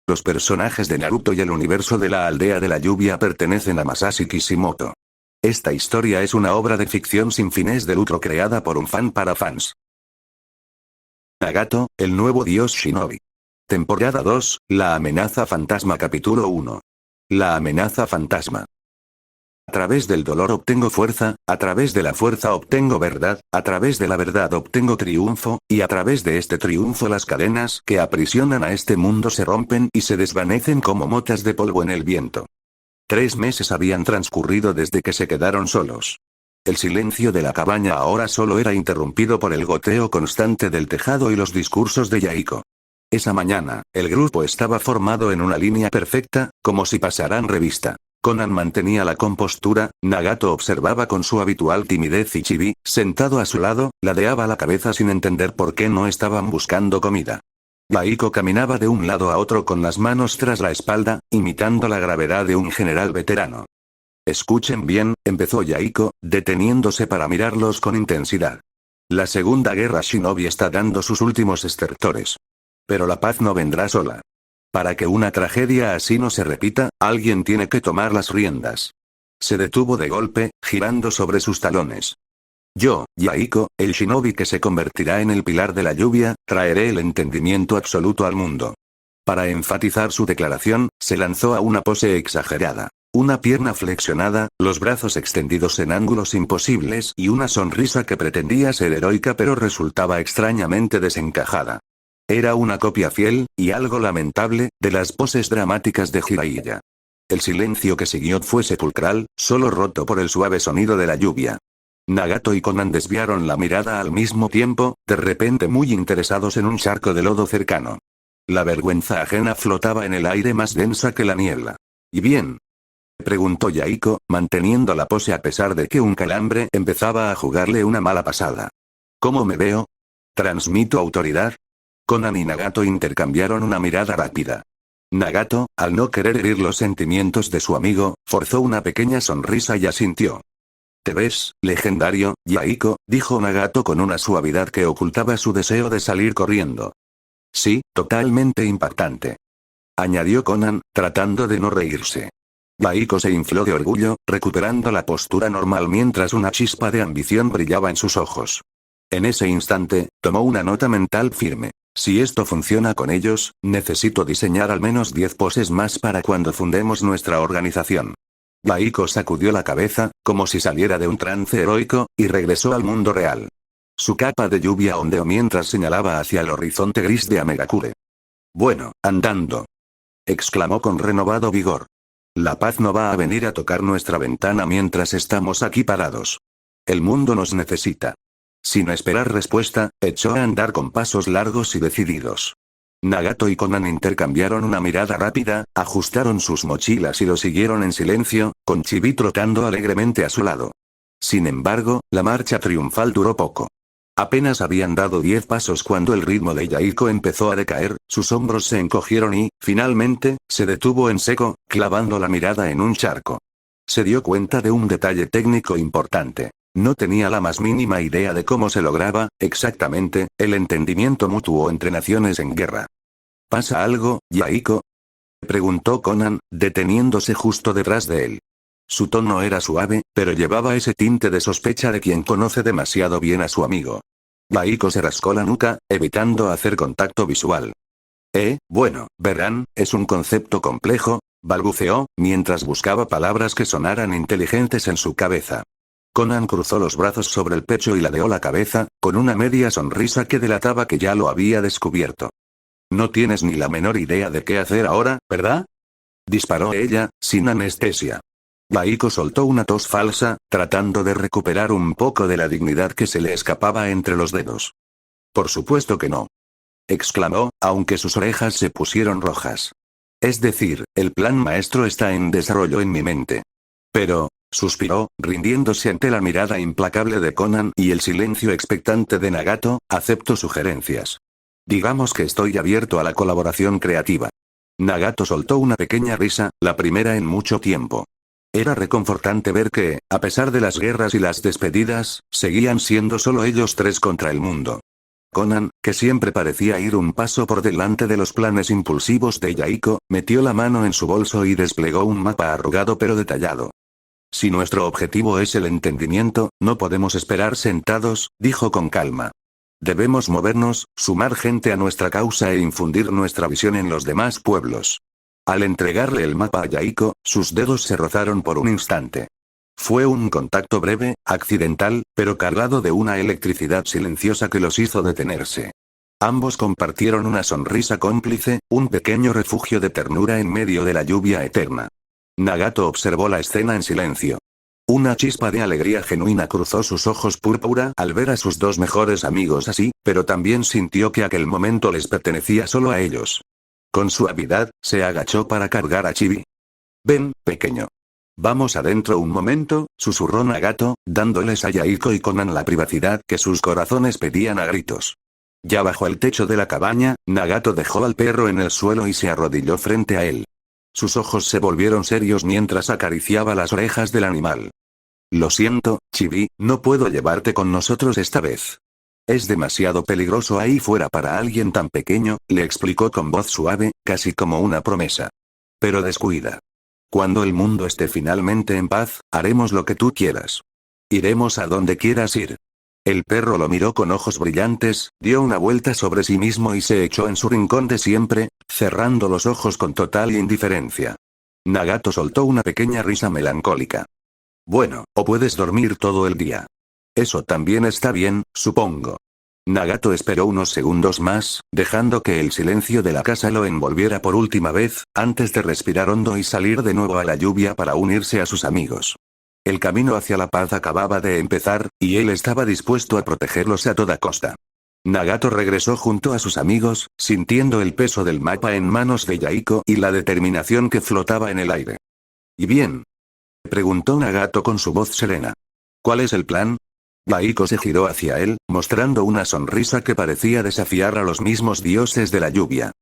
Los personajes de Naruto y el universo de la Aldea de la Lluvia pertenecen a Masashi Kishimoto. Esta historia es una obra de ficción sin fines de lucro creada por un fan para fans. Nagato, el nuevo dios Shinobi. Temporada 2, La amenaza fantasma capítulo 1. La amenaza fantasma. A través del dolor obtengo fuerza, a través de la fuerza obtengo verdad, a través de la verdad obtengo triunfo, y a través de este triunfo las cadenas que aprisionan a este mundo se rompen y se desvanecen como motas de polvo en el viento. 3 meses habían transcurrido desde que se quedaron solos. El silencio de la cabaña ahora solo era interrumpido por el goteo constante del tejado y los discursos de Yaiko. Esa mañana, el grupo estaba formado en una línea perfecta, como si pasaran revista. Conan mantenía la compostura, Nagato observaba con su habitual timidez y Chibi, sentado a su lado, ladeaba la cabeza sin entender por qué no estaban buscando comida. Yaiko caminaba de un lado a otro con las manos tras la espalda, imitando la gravedad de un general veterano. Escuchen bien, empezó Yaiko, deteniéndose para mirarlos con intensidad. La Segunda Guerra Shinobi está dando sus últimos estertores. Pero la paz no vendrá sola. Para que una tragedia así no se repita, alguien tiene que tomar las riendas. Se detuvo de golpe, girando sobre sus talones. Yo, Yaiko, el shinobi que se convertirá en el pilar de la lluvia, traeré el entendimiento absoluto al mundo. Para enfatizar su declaración, se lanzó a una pose exagerada. Una pierna flexionada, los brazos extendidos en ángulos imposibles y una sonrisa que pretendía ser heroica pero resultaba extrañamente desencajada. Era una copia fiel, y algo lamentable, de las poses dramáticas de Jiraiya. El silencio que siguió fue sepulcral, solo roto por el suave sonido de la lluvia. Nagato y Conan desviaron la mirada al mismo tiempo, de repente muy interesados en un charco de lodo cercano. La vergüenza ajena flotaba en el aire más densa que la niebla. ¿Y bien?, preguntó Yaiko, manteniendo la pose a pesar de que un calambre empezaba a jugarle una mala pasada. ¿Cómo me veo? ¿Transmito autoridad? Conan y Nagato intercambiaron una mirada rápida. Nagato, al no querer herir los sentimientos de su amigo, forzó una pequeña sonrisa y asintió. «¿Te ves, legendario, Yaiko?», dijo Nagato con una suavidad que ocultaba su deseo de salir corriendo. «Sí, totalmente impactante», añadió Conan, tratando de no reírse. Yaiko se infló de orgullo, recuperando la postura normal mientras una chispa de ambición brillaba en sus ojos. En ese instante, tomó una nota mental firme. Si esto funciona con ellos, necesito diseñar al menos 10 poses más para cuando fundemos nuestra organización. Yaiko sacudió la cabeza, como si saliera de un trance heroico, y regresó al mundo real. Su capa de lluvia ondeó mientras señalaba hacia el horizonte gris de Amegakure. «Bueno, andando», exclamó con renovado vigor. «La paz no va a venir a tocar nuestra ventana mientras estamos aquí parados. El mundo nos necesita». Sin esperar respuesta, echó a andar con pasos largos y decididos. Nagato y Conan intercambiaron una mirada rápida, ajustaron sus mochilas y lo siguieron en silencio, con Chibi trotando alegremente a su lado. Sin embargo, la marcha triunfal duró poco. Apenas habían dado 10 pasos cuando el ritmo de Yaiko empezó a decaer, sus hombros se encogieron y, finalmente, se detuvo en seco, clavando la mirada en un charco. Se dio cuenta de un detalle técnico importante. No tenía la más mínima idea de cómo se lograba, exactamente, el entendimiento mutuo entre naciones en guerra. ¿Pasa algo, Yaiko?, preguntó Conan, deteniéndose justo detrás de él. Su tono era suave, pero llevaba ese tinte de sospecha de quien conoce demasiado bien a su amigo. Yaiko se rascó la nuca, evitando hacer contacto visual. Bueno, verán, es un concepto complejo», balbuceó, mientras buscaba palabras que sonaran inteligentes en su cabeza. Conan cruzó los brazos sobre el pecho y ladeó la cabeza, con una media sonrisa que delataba que ya lo había descubierto. «No tienes ni la menor idea de qué hacer ahora, ¿verdad?», disparó ella, sin anestesia. Yaiko soltó una tos falsa, tratando de recuperar un poco de la dignidad que se le escapaba entre los dedos. «Por supuesto que no», exclamó, aunque sus orejas se pusieron rojas. «Es decir, el plan maestro está en desarrollo en mi mente. Pero», suspiró, rindiéndose ante la mirada implacable de Conan y el silencio expectante de Nagato, «acepto sugerencias. Digamos que estoy abierto a la colaboración creativa». Nagato soltó una pequeña risa, la primera en mucho tiempo. Era reconfortante ver que, a pesar de las guerras y las despedidas, seguían siendo solo ellos tres contra el mundo. Conan, que siempre parecía ir un paso por delante de los planes impulsivos de Yaiko, metió la mano en su bolso y desplegó un mapa arrugado pero detallado. Si nuestro objetivo es el entendimiento, no podemos esperar sentados, dijo con calma. Debemos movernos, sumar gente a nuestra causa e infundir nuestra visión en los demás pueblos. Al entregarle el mapa a Yaiko, sus dedos se rozaron por un instante. Fue un contacto breve, accidental, pero cargado de una electricidad silenciosa que los hizo detenerse. Ambos compartieron una sonrisa cómplice, un pequeño refugio de ternura en medio de la lluvia eterna. Nagato observó la escena en silencio. Una chispa de alegría genuina cruzó sus ojos púrpura al ver a sus dos mejores amigos así, pero también sintió que aquel momento les pertenecía solo a ellos. Con suavidad, se agachó para cargar a Chibi. «Ven, pequeño. Vamos adentro un momento», susurró Nagato, dándoles a Yaiko y Conan la privacidad que sus corazones pedían a gritos. Ya bajo el techo de la cabaña, Nagato dejó al perro en el suelo y se arrodilló frente a él. Sus ojos se volvieron serios mientras acariciaba las orejas del animal. «Lo siento, Chibi, no puedo llevarte con nosotros esta vez. Es demasiado peligroso ahí fuera para alguien tan pequeño», le explicó con voz suave, casi como una promesa. «Pero descuida. Cuando el mundo esté finalmente en paz, haremos lo que tú quieras. Iremos a donde quieras ir». El perro lo miró con ojos brillantes, dio una vuelta sobre sí mismo y se echó en su rincón de siempre, cerrando los ojos con total indiferencia. Nagato soltó una pequeña risa melancólica. «Bueno, o puedes dormir todo el día. Eso también está bien, supongo». Nagato esperó unos segundos más, dejando que el silencio de la casa lo envolviera por última vez, antes de respirar hondo y salir de nuevo a la lluvia para unirse a sus amigos. El camino hacia la paz acababa de empezar, y él estaba dispuesto a protegerlos a toda costa. Nagato regresó junto a sus amigos, sintiendo el peso del mapa en manos de Yaiko y la determinación que flotaba en el aire. «¿Y bien?», preguntó Nagato con su voz serena. «¿Cuál es el plan?». Yaiko se giró hacia él, mostrando una sonrisa que parecía desafiar a los mismos dioses de la lluvia.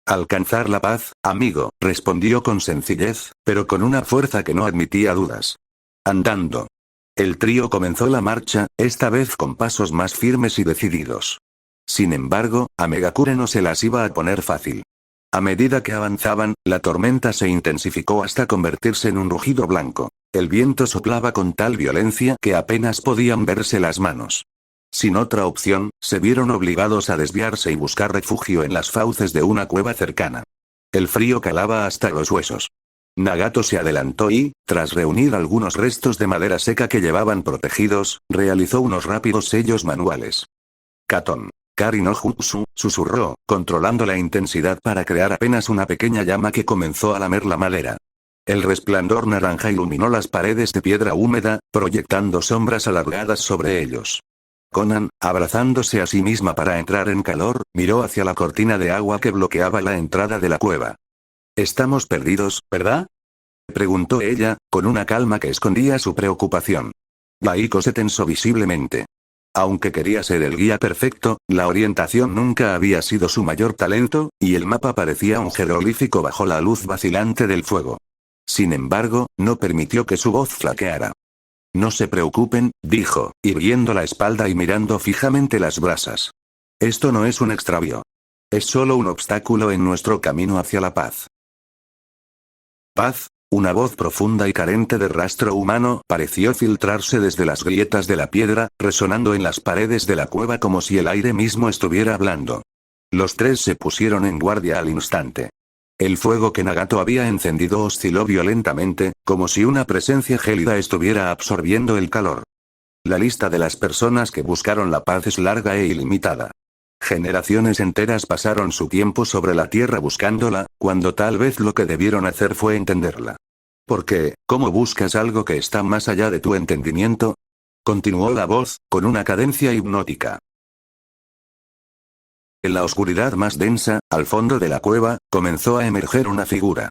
«Alcanzar la paz, amigo», respondió con sencillez, pero con una fuerza que no admitía dudas. Andando. El trío comenzó la marcha, esta vez con pasos más firmes y decididos. Sin embargo, a Megakure no se las iba a poner fácil. A medida que avanzaban, la tormenta se intensificó hasta convertirse en un rugido blanco. El viento soplaba con tal violencia que apenas podían verse las manos. Sin otra opción, se vieron obligados a desviarse y buscar refugio en las fauces de una cueva cercana. El frío calaba hasta los huesos. Nagato se adelantó y, tras reunir algunos restos de madera seca que llevaban protegidos, realizó unos rápidos sellos manuales. «Katon. Kari no Jutsu», susurró, controlando la intensidad para crear apenas una pequeña llama que comenzó a lamer la madera. El resplandor naranja iluminó las paredes de piedra húmeda, proyectando sombras alargadas sobre ellos. Conan, abrazándose a sí misma para entrar en calor, miró hacia la cortina de agua que bloqueaba la entrada de la cueva. «Estamos perdidos, ¿verdad?», preguntó ella, con una calma que escondía su preocupación. Yaiko se tensó visiblemente. Aunque quería ser el guía perfecto, la orientación nunca había sido su mayor talento, y el mapa parecía un jeroglífico bajo la luz vacilante del fuego. Sin embargo, no permitió que su voz flaqueara. «No se preocupen», dijo, irguiendo la espalda y mirando fijamente las brasas. «Esto no es un extravío. Es solo un obstáculo en nuestro camino hacia la paz». «¿Paz?». Una voz profunda y carente de rastro humano pareció filtrarse desde las grietas de la piedra, resonando en las paredes de la cueva como si el aire mismo estuviera hablando. Los tres se pusieron en guardia al instante. El fuego que Nagato había encendido osciló violentamente, como si una presencia gélida estuviera absorbiendo el calor. La lista de las personas que buscaron la paz es larga e ilimitada. Generaciones enteras pasaron su tiempo sobre la tierra buscándola, cuando tal vez lo que debieron hacer fue entenderla. ¿Por qué? ¿Cómo buscas algo que está más allá de tu entendimiento?, continuó la voz, con una cadencia hipnótica. En la oscuridad más densa, al fondo de la cueva, comenzó a emerger una figura.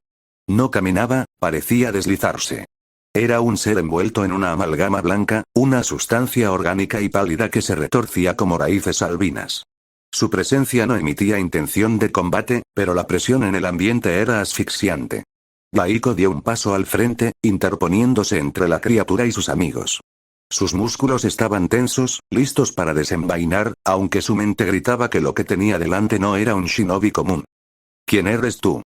No caminaba, parecía deslizarse. Era un ser envuelto en una amalgama blanca, una sustancia orgánica y pálida que se retorcía como raíces albinas. Su presencia no emitía intención de combate, pero la presión en el ambiente era asfixiante. Yaiko dio un paso al frente, interponiéndose entre la criatura y sus amigos. Sus músculos estaban tensos, listos para desenvainar, aunque su mente gritaba que lo que tenía delante no era un shinobi común. ¿Quién eres tú?,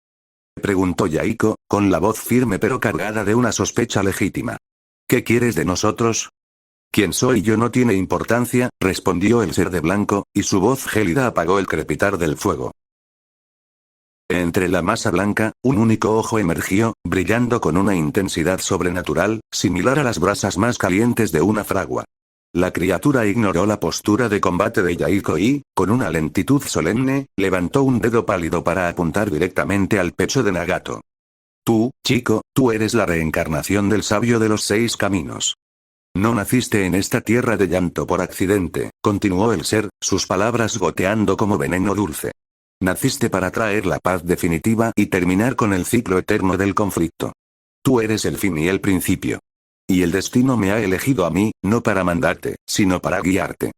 preguntó Yaiko, con la voz firme pero cargada de una sospecha legítima. ¿Qué quieres de nosotros? ¿Quién soy yo no tiene importancia?, respondió el ser de blanco, y su voz gélida apagó el crepitar del fuego. Entre la masa blanca, un único ojo emergió, brillando con una intensidad sobrenatural, similar a las brasas más calientes de una fragua. La criatura ignoró la postura de combate de Yaiko y, con una lentitud solemne, levantó un dedo pálido para apuntar directamente al pecho de Nagato. Tú, chico, tú eres la reencarnación del sabio de los 6 caminos. No naciste en esta tierra de llanto por accidente, continuó el ser, sus palabras goteando como veneno dulce. Naciste para traer la paz definitiva y terminar con el ciclo eterno del conflicto. Tú eres el fin y el principio. Y el destino me ha elegido a mí, no para mandarte, sino para guiarte.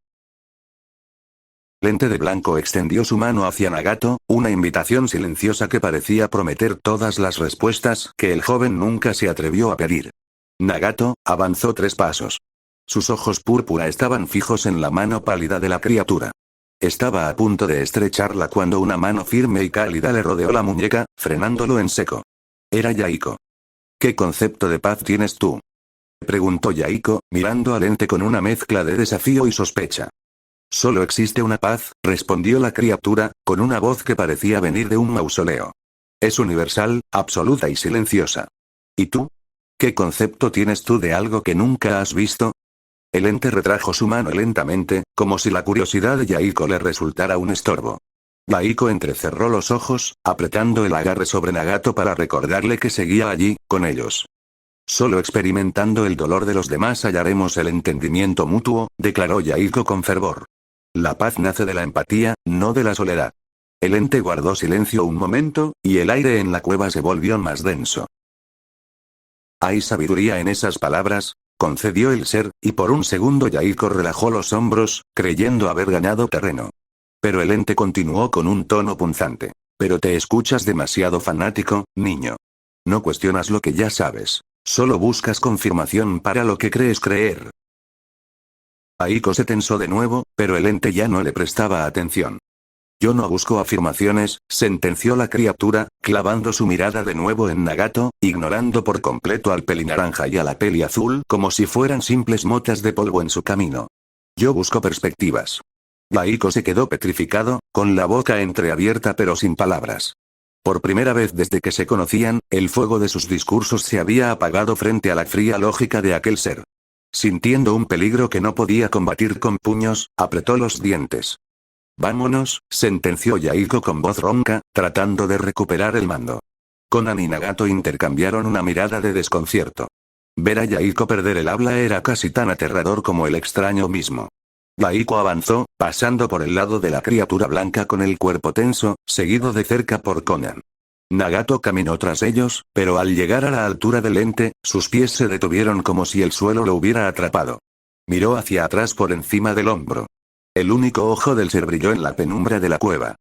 Lente de blanco extendió su mano hacia Nagato, una invitación silenciosa que parecía prometer todas las respuestas que el joven nunca se atrevió a pedir. Nagato avanzó 3 pasos. Sus ojos púrpura estaban fijos en la mano pálida de la criatura. Estaba a punto de estrecharla cuando una mano firme y cálida le rodeó la muñeca, frenándolo en seco. Era Yaiko. ¿Qué concepto de paz tienes tú?, preguntó Yaiko, mirando al ente con una mezcla de desafío y sospecha. Solo existe una paz, respondió la criatura, con una voz que parecía venir de un mausoleo. Es universal, absoluta y silenciosa. ¿Y tú? ¿Qué concepto tienes tú de algo que nunca has visto? El ente retrajo su mano lentamente, como si la curiosidad de Yaiko le resultara un estorbo. Yaiko entrecerró los ojos, apretando el agarre sobre Nagato para recordarle que seguía allí, con ellos. Solo experimentando el dolor de los demás hallaremos el entendimiento mutuo, declaró Yaiko con fervor. La paz nace de la empatía, no de la soledad. El ente guardó silencio un momento, y el aire en la cueva se volvió más denso. ¿Hay sabiduría en esas palabras?, concedió el ser, y por un segundo Yaiko relajó los hombros, creyendo haber ganado terreno. Pero el ente continuó con un tono punzante. Pero te escuchas demasiado fanático, niño. No cuestionas lo que ya sabes. Solo buscas confirmación para lo que crees creer. Yaiko se tensó de nuevo, pero el ente ya no le prestaba atención. Yo no busco afirmaciones, sentenció la criatura, clavando su mirada de nuevo en Nagato, ignorando por completo al pelinaranja y a la peli azul como si fueran simples motas de polvo en su camino. Yo busco perspectivas. Yaiko se quedó petrificado, con la boca entreabierta pero sin palabras. Por primera vez desde que se conocían, el fuego de sus discursos se había apagado frente a la fría lógica de aquel ser. Sintiendo un peligro que no podía combatir con puños, apretó los dientes. Vámonos, sentenció Yaiko con voz ronca, tratando de recuperar el mando. Konan y Nagato intercambiaron una mirada de desconcierto. Ver a Yaiko perder el habla era casi tan aterrador como el extraño mismo. Yaiko avanzó, pasando por el lado de la criatura blanca con el cuerpo tenso, seguido de cerca por Konan. Nagato caminó tras ellos, pero al llegar a la altura del ente, sus pies se detuvieron como si el suelo lo hubiera atrapado. Miró hacia atrás por encima del hombro. El único ojo del ser brilló en la penumbra de la cueva.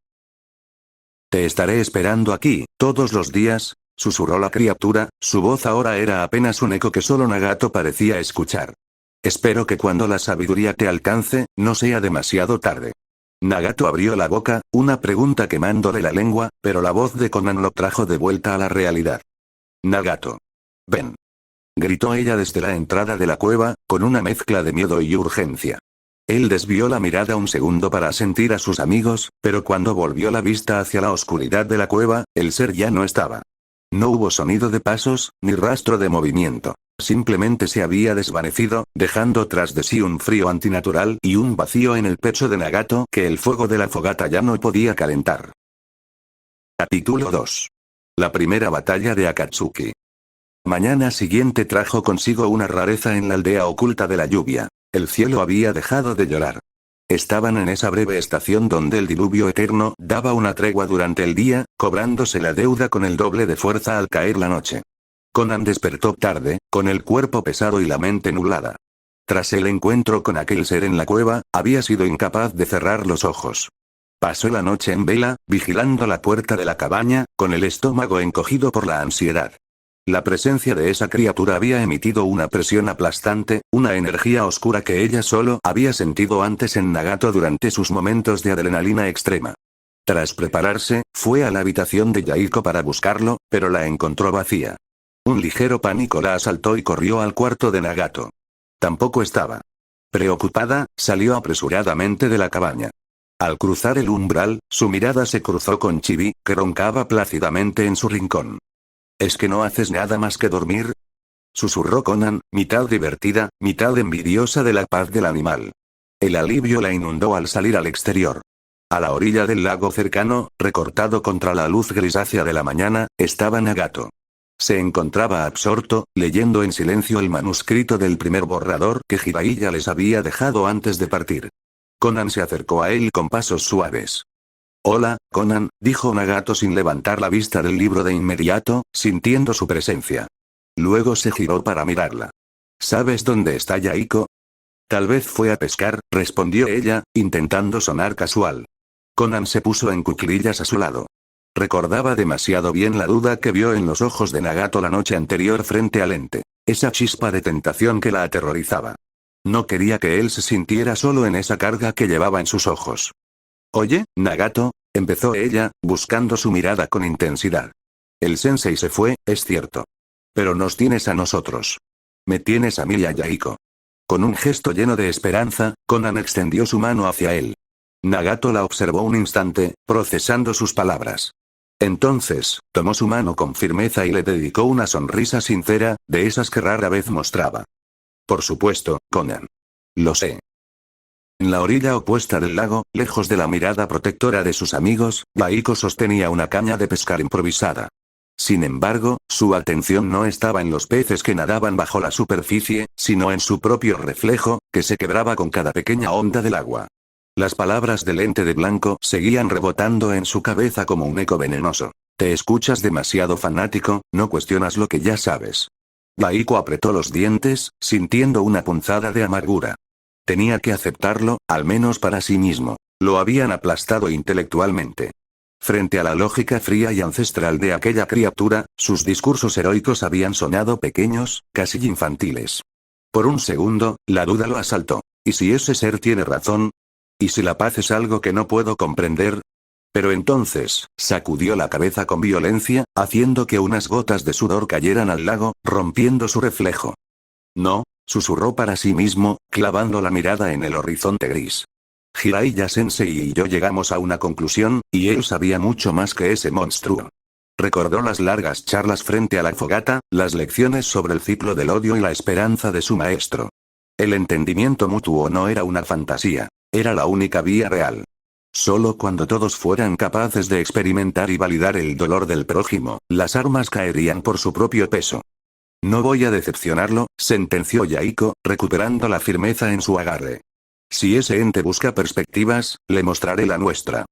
Te estaré esperando aquí, todos los días, susurró la criatura, su voz ahora era apenas un eco que solo Nagato parecía escuchar. Espero que cuando la sabiduría te alcance, no sea demasiado tarde. Nagato abrió la boca, una pregunta quemándole la lengua, pero la voz de Konan lo trajo de vuelta a la realidad. Nagato. Ven. Gritó ella desde la entrada de la cueva, con una mezcla de miedo y urgencia. Él desvió la mirada un segundo para sentir a sus amigos, pero cuando volvió la vista hacia la oscuridad de la cueva, el ser ya no estaba. No hubo sonido de pasos, ni rastro de movimiento. Simplemente se había desvanecido, dejando tras de sí un frío antinatural y un vacío en el pecho de Nagato que el fuego de la fogata ya no podía calentar. Capítulo 2. La primera batalla de Akatsuki. Mañana siguiente trajo consigo una rareza en la aldea oculta de la lluvia. El cielo había dejado de llorar. Estaban en esa breve estación donde el diluvio eterno daba una tregua durante el día, cobrándose la deuda con el doble de fuerza al caer la noche. Konan despertó tarde, con el cuerpo pesado y la mente nublada. Tras el encuentro con aquel ser en la cueva, había sido incapaz de cerrar los ojos. Pasó la noche en vela, vigilando la puerta de la cabaña, con el estómago encogido por la ansiedad. La presencia de esa criatura había emitido una presión aplastante, una energía oscura que ella solo había sentido antes en Nagato durante sus momentos de adrenalina extrema. Tras prepararse, fue a la habitación de Yaiko para buscarlo, pero la encontró vacía. Un ligero pánico la asaltó y corrió al cuarto de Nagato. Tampoco estaba. Preocupada, salió apresuradamente de la cabaña. Al cruzar el umbral, su mirada se cruzó con Chibi, que roncaba plácidamente en su rincón. ¿Es que no haces nada más que dormir?, susurró Conan, mitad divertida, mitad envidiosa de la paz del animal. El alivio la inundó al salir al exterior. A la orilla del lago cercano, recortado contra la luz grisácea de la mañana, estaba Nagato. Se encontraba absorto, leyendo en silencio el manuscrito del primer borrador que Jiraiya les había dejado antes de partir. Conan se acercó a él con pasos suaves. «Hola, Conan», dijo Nagato sin levantar la vista del libro de inmediato, sintiendo su presencia. Luego se giró para mirarla. «¿Sabes dónde está Yaiko?». «Tal vez fue a pescar», respondió ella, intentando sonar casual. Conan se puso en cuclillas a su lado. Recordaba demasiado bien la duda que vio en los ojos de Nagato la noche anterior frente al ente. Esa chispa de tentación que la aterrorizaba. No quería que él se sintiera solo en esa carga que llevaba en sus ojos. «Oye, Nagato», empezó ella, buscando su mirada con intensidad. «El sensei se fue, es cierto. Pero nos tienes a nosotros. Me tienes a mí y a Yaiko». Con un gesto lleno de esperanza, Conan extendió su mano hacia él. Nagato la observó un instante, procesando sus palabras. Entonces, tomó su mano con firmeza y le dedicó una sonrisa sincera, de esas que rara vez mostraba. «Por supuesto, Conan. Lo sé». En la orilla opuesta del lago, lejos de la mirada protectora de sus amigos, Yaiko sostenía una caña de pescar improvisada. Sin embargo, su atención no estaba en los peces que nadaban bajo la superficie, sino en su propio reflejo, que se quebraba con cada pequeña onda del agua. Las palabras del ente de blanco seguían rebotando en su cabeza como un eco venenoso. «Te escuchas demasiado fanático, no cuestionas lo que ya sabes». Yaiko apretó los dientes, sintiendo una punzada de amargura. Tenía que aceptarlo, al menos para sí mismo. Lo habían aplastado intelectualmente. Frente a la lógica fría y ancestral de aquella criatura, sus discursos heroicos habían sonado pequeños, casi infantiles. Por un segundo, la duda lo asaltó. ¿Y si ese ser tiene razón? ¿Y si la paz es algo que no puedo comprender? Pero entonces, sacudió la cabeza con violencia, haciendo que unas gotas de sudor cayeran al lago, rompiendo su reflejo. «No», susurró para sí mismo, clavando la mirada en el horizonte gris. «Jiraiya Sensei y yo llegamos a una conclusión, y él sabía mucho más que ese monstruo». Recordó las largas charlas frente a la fogata, las lecciones sobre el ciclo del odio y la esperanza de su maestro. El entendimiento mutuo no era una fantasía, era la única vía real. Solo cuando todos fueran capaces de experimentar y validar el dolor del prójimo, las armas caerían por su propio peso. «No voy a decepcionarlo», sentenció Yaiko, recuperando la firmeza en su agarre. «Si ese ente busca perspectivas, le mostraré la nuestra.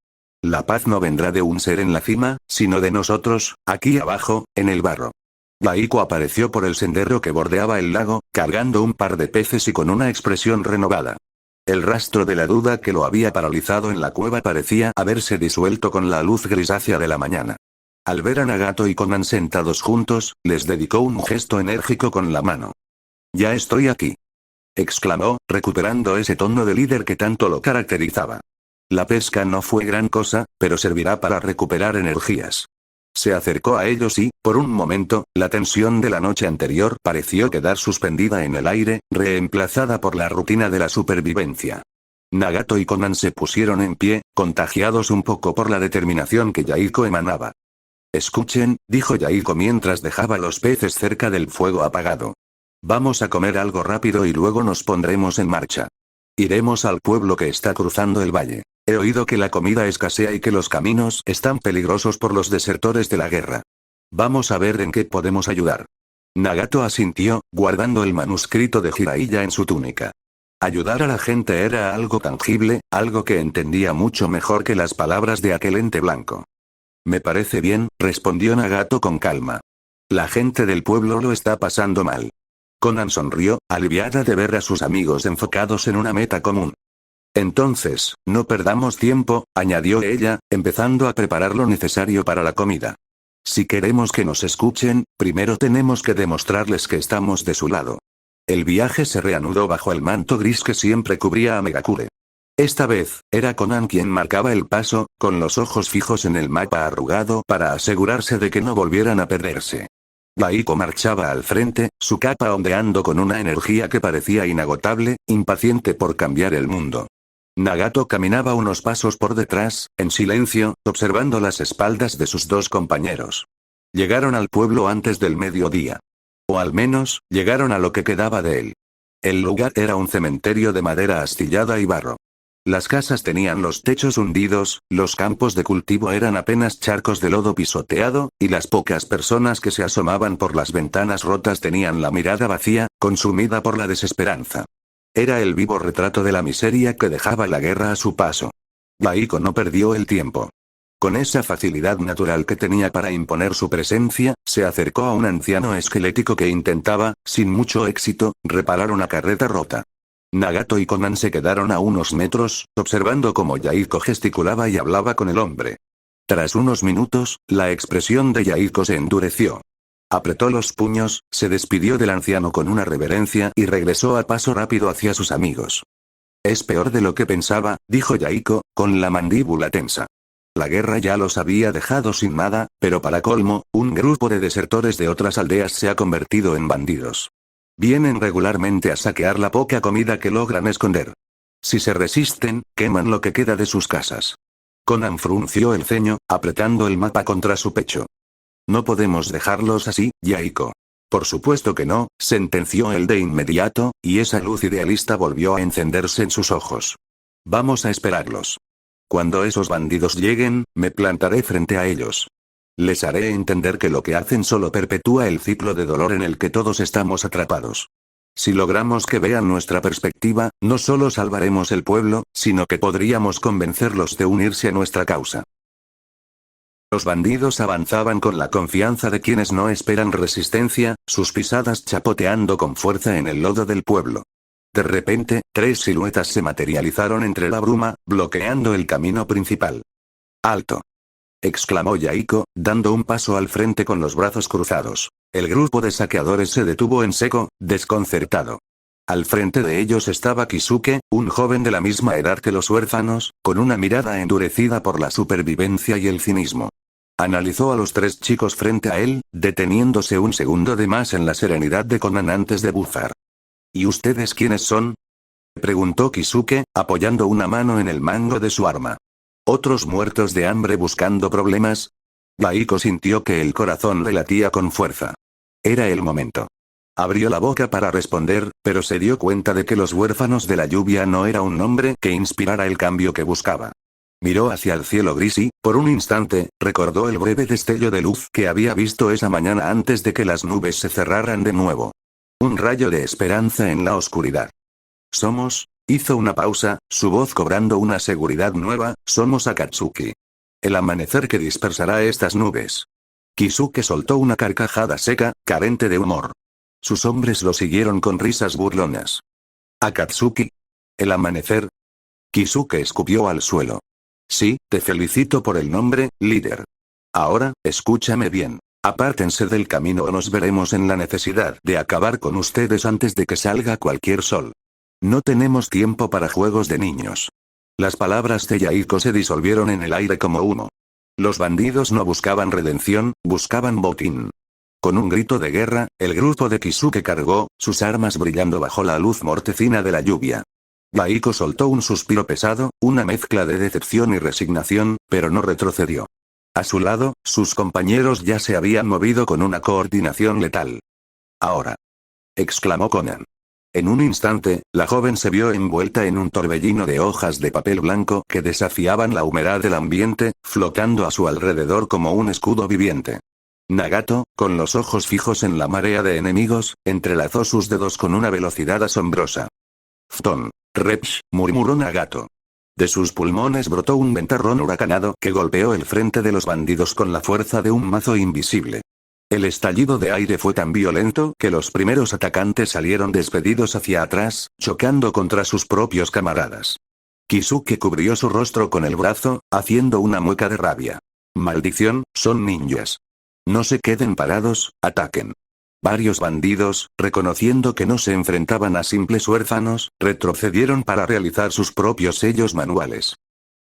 La paz no vendrá de un ser en la cima, sino de nosotros, aquí abajo, en el barro». Yaiko apareció por el sendero que bordeaba el lago, cargando un par de peces y con una expresión renovada. El rastro de la duda que lo había paralizado en la cueva parecía haberse disuelto con la luz grisácea de la mañana. Al ver a Nagato y Conan sentados juntos, les dedicó un gesto enérgico con la mano. «Ya estoy aquí», exclamó, recuperando ese tono de líder que tanto lo caracterizaba. La pesca no fue gran cosa, pero servirá para recuperar energías. Se acercó a ellos y, por un momento, la tensión de la noche anterior pareció quedar suspendida en el aire, reemplazada por la rutina de la supervivencia. Nagato y Conan se pusieron en pie, contagiados un poco por la determinación que Yaiko emanaba. «Escuchen», dijo Yaiko mientras dejaba los peces cerca del fuego apagado. «Vamos a comer algo rápido y luego nos pondremos en marcha. Iremos al pueblo que está cruzando el valle. He oído que la comida escasea y que los caminos están peligrosos por los desertores de la guerra. Vamos a ver en qué podemos ayudar». Nagato asintió, guardando el manuscrito de Jiraiya en su túnica. Ayudar a la gente era algo tangible, algo que entendía mucho mejor que las palabras de aquel ente blanco. «Me parece bien», respondió Nagato con calma. «La gente del pueblo lo está pasando mal». Conan sonrió, aliviada de ver a sus amigos enfocados en una meta común. «Entonces, no perdamos tiempo», añadió ella, empezando a preparar lo necesario para la comida. Si queremos que nos escuchen, primero tenemos que demostrarles que estamos de su lado. El viaje se reanudó bajo el manto gris que siempre cubría a Megakure. Esta vez, era Conan quien marcaba el paso, con los ojos fijos en el mapa arrugado para asegurarse de que no volvieran a perderse. Yaiko marchaba al frente, su capa ondeando con una energía que parecía inagotable, impaciente por cambiar el mundo. Nagato caminaba unos pasos por detrás, en silencio, observando las espaldas de sus dos compañeros. Llegaron al pueblo antes del mediodía. O al menos, llegaron a lo que quedaba de él. El lugar era un cementerio de madera astillada y barro. Las casas tenían los techos hundidos, los campos de cultivo eran apenas charcos de lodo pisoteado, y las pocas personas que se asomaban por las ventanas rotas tenían la mirada vacía, consumida por la desesperanza. Era el vivo retrato de la miseria que dejaba la guerra a su paso. Yaiko no perdió el tiempo. Con esa facilidad natural que tenía para imponer su presencia, se acercó a un anciano esquelético que intentaba, sin mucho éxito, reparar una carreta rota. Nagato y Conan se quedaron a unos metros, observando cómo Yaiko gesticulaba y hablaba con el hombre. Tras unos minutos, la expresión de Yaiko se endureció. Apretó los puños, se despidió del anciano con una reverencia y regresó a paso rápido hacia sus amigos. Es peor de lo que pensaba, dijo Yaiko, con la mandíbula tensa. La guerra ya los había dejado sin nada, pero para colmo, un grupo de desertores de otras aldeas se ha convertido en bandidos. Vienen regularmente a saquear la poca comida que logran esconder. Si se resisten, queman lo que queda de sus casas. Conan frunció el ceño, apretando el mapa contra su pecho. No podemos dejarlos así, Yaiko. Por supuesto que no, sentenció él de inmediato, y esa luz idealista volvió a encenderse en sus ojos. Vamos a esperarlos. Cuando esos bandidos lleguen, me plantaré frente a ellos. Les haré entender que lo que hacen solo perpetúa el ciclo de dolor en el que todos estamos atrapados. Si logramos que vean nuestra perspectiva, no solo salvaremos el pueblo, sino que podríamos convencerlos de unirse a nuestra causa. Los bandidos avanzaban con la confianza de quienes no esperan resistencia, sus pisadas chapoteando con fuerza en el lodo del pueblo. De repente, tres siluetas se materializaron entre la bruma, bloqueando el camino principal. ¡Alto!, exclamó Yaiko, dando un paso al frente con los brazos cruzados. El grupo de saqueadores se detuvo en seco, desconcertado. Al frente de ellos estaba Kisuke, un joven de la misma edad que los huérfanos, con una mirada endurecida por la supervivencia y el cinismo. Analizó a los tres chicos frente a él, deteniéndose un segundo de más en la serenidad de Conan antes de bufar. ¿Y ustedes quiénes son?, preguntó Kisuke, apoyando una mano en el mango de su arma. ¿Otros muertos de hambre buscando problemas? Yaiko sintió que el corazón le latía con fuerza. Era el momento. Abrió la boca para responder, pero se dio cuenta de que los huérfanos de la lluvia no era un nombre que inspirara el cambio que buscaba. Miró hacia el cielo gris y, por un instante, recordó el breve destello de luz que había visto esa mañana antes de que las nubes se cerraran de nuevo. Un rayo de esperanza en la oscuridad. Somos, hizo una pausa, su voz cobrando una seguridad nueva, somos Akatsuki. El amanecer que dispersará estas nubes. Kisuke soltó una carcajada seca, carente de humor. Sus hombres lo siguieron con risas burlonas. ¿Akatsuki? ¿El amanecer? Kisuke escupió al suelo. Sí, te felicito por el nombre, líder. Ahora, escúchame bien. Apártense del camino o nos veremos en la necesidad de acabar con ustedes antes de que salga cualquier sol. No tenemos tiempo para juegos de niños. Las palabras de Yaiko se disolvieron en el aire como humo. Los bandidos no buscaban redención, buscaban botín. Con un grito de guerra, el grupo de Kisuke cargó, sus armas brillando bajo la luz mortecina de la lluvia. Yaiko soltó un suspiro pesado, una mezcla de decepción y resignación, pero no retrocedió. A su lado, sus compañeros ya se habían movido con una coordinación letal. Ahora, exclamó Conan. En un instante, la joven se vio envuelta en un torbellino de hojas de papel blanco que desafiaban la humedad del ambiente, flotando a su alrededor como un escudo viviente. Nagato, con los ojos fijos en la marea de enemigos, entrelazó sus dedos con una velocidad asombrosa. «Fton. Repsh», murmuró Nagato. De sus pulmones brotó un ventarrón huracanado que golpeó el frente de los bandidos con la fuerza de un mazo invisible. El estallido de aire fue tan violento que los primeros atacantes salieron despedidos hacia atrás, chocando contra sus propios camaradas. Kisuke cubrió su rostro con el brazo, haciendo una mueca de rabia. «Maldición, son ninjas». No se queden parados, ataquen. Varios bandidos, reconociendo que no se enfrentaban a simples huérfanos, retrocedieron para realizar sus propios sellos manuales.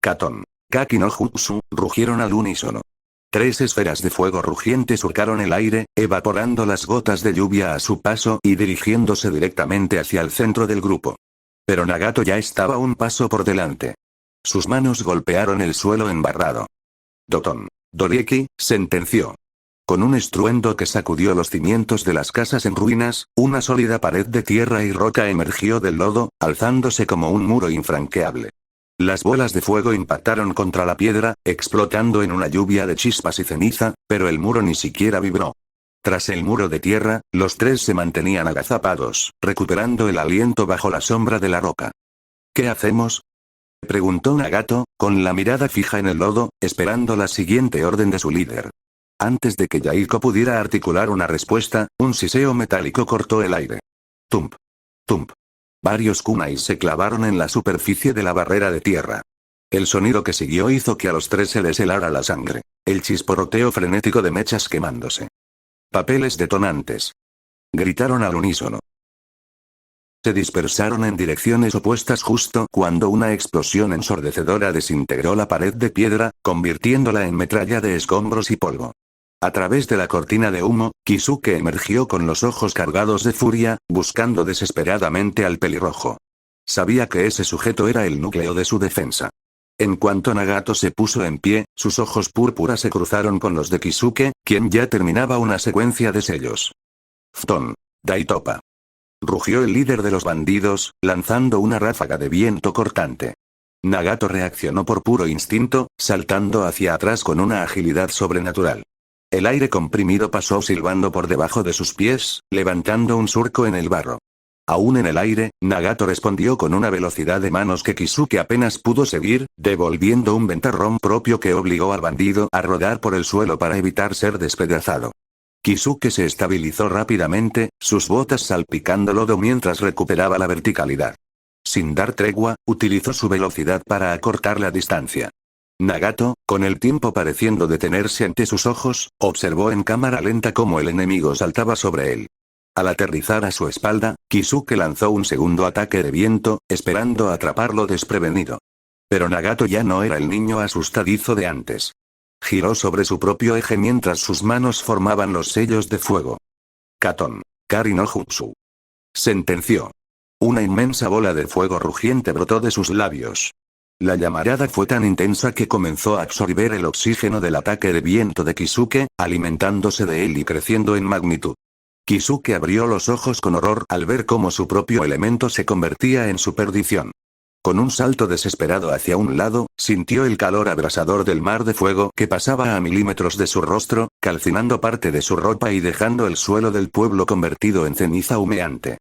Katon, Kaki no Jutsu, rugieron al unísono. 3 esferas de fuego rugiente surcaron el aire, evaporando las gotas de lluvia a su paso y dirigiéndose directamente hacia el centro del grupo. Pero Nagato ya estaba un paso por delante. Sus manos golpearon el suelo embarrado. Doton. Dorieki, sentenció. Con un estruendo que sacudió los cimientos de las casas en ruinas, una sólida pared de tierra y roca emergió del lodo, alzándose como un muro infranqueable. Las bolas de fuego impactaron contra la piedra, explotando en una lluvia de chispas y ceniza, pero el muro ni siquiera vibró. Tras el muro de tierra, los 3 se mantenían agazapados, recuperando el aliento bajo la sombra de la roca. ¿Qué hacemos?, preguntó Nagato, con la mirada fija en el lodo, esperando la siguiente orden de su líder. Antes de que Yaiko pudiera articular una respuesta, un siseo metálico cortó el aire. Tump. Tump. Varios kunais se clavaron en la superficie de la barrera de tierra. El sonido que siguió hizo que a los 3 se les helara la sangre. El chisporroteo frenético de mechas quemándose. Papeles detonantes. Gritaron al unísono. Se dispersaron en direcciones opuestas justo cuando una explosión ensordecedora desintegró la pared de piedra, convirtiéndola en metralla de escombros y polvo. A través de la cortina de humo, Kisuke emergió con los ojos cargados de furia, buscando desesperadamente al pelirrojo. Sabía que ese sujeto era el núcleo de su defensa. En cuanto Nagato se puso en pie, sus ojos púrpura se cruzaron con los de Kisuke, quien ya terminaba una secuencia de sellos. Fton. Daitopa. Rugió el líder de los bandidos, lanzando una ráfaga de viento cortante. Nagato reaccionó por puro instinto, saltando hacia atrás con una agilidad sobrenatural. El aire comprimido pasó silbando por debajo de sus pies, levantando un surco en el barro. Aún en el aire, Nagato respondió con una velocidad de manos que Kisuke apenas pudo seguir, devolviendo un ventarrón propio que obligó al bandido a rodar por el suelo para evitar ser despedazado. Kisuke se estabilizó rápidamente, sus botas salpicando lodo mientras recuperaba la verticalidad. Sin dar tregua, utilizó su velocidad para acortar la distancia. Nagato, con el tiempo pareciendo detenerse ante sus ojos, observó en cámara lenta cómo el enemigo saltaba sobre él. Al aterrizar a su espalda, Kisuke lanzó un segundo ataque de viento, esperando atraparlo desprevenido. Pero Nagato ya no era el niño asustadizo de antes. Giró sobre su propio eje mientras sus manos formaban los sellos de fuego. Katon. Kari no Jutsu. Sentenció. Una inmensa bola de fuego rugiente brotó de sus labios. La llamarada fue tan intensa que comenzó a absorber el oxígeno del ataque de viento de Kisuke, alimentándose de él y creciendo en magnitud. Kisuke abrió los ojos con horror al ver cómo su propio elemento se convertía en su perdición. Con un salto desesperado hacia un lado, sintió el calor abrasador del mar de fuego que pasaba a milímetros de su rostro, calcinando parte de su ropa y dejando el suelo del pueblo convertido en ceniza humeante.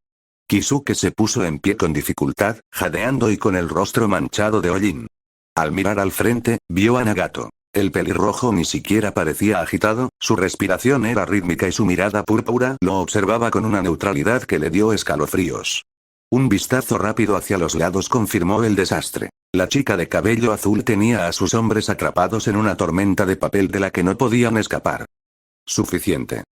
Kisuke se puso en pie con dificultad, jadeando y con el rostro manchado de hollín. Al mirar al frente, vio a Nagato. El pelirrojo ni siquiera parecía agitado, su respiración era rítmica y su mirada púrpura lo observaba con una neutralidad que le dio escalofríos. Un vistazo rápido hacia los lados confirmó el desastre. La chica de cabello azul tenía a sus hombres atrapados en una tormenta de papel de la que no podían escapar. Suficiente.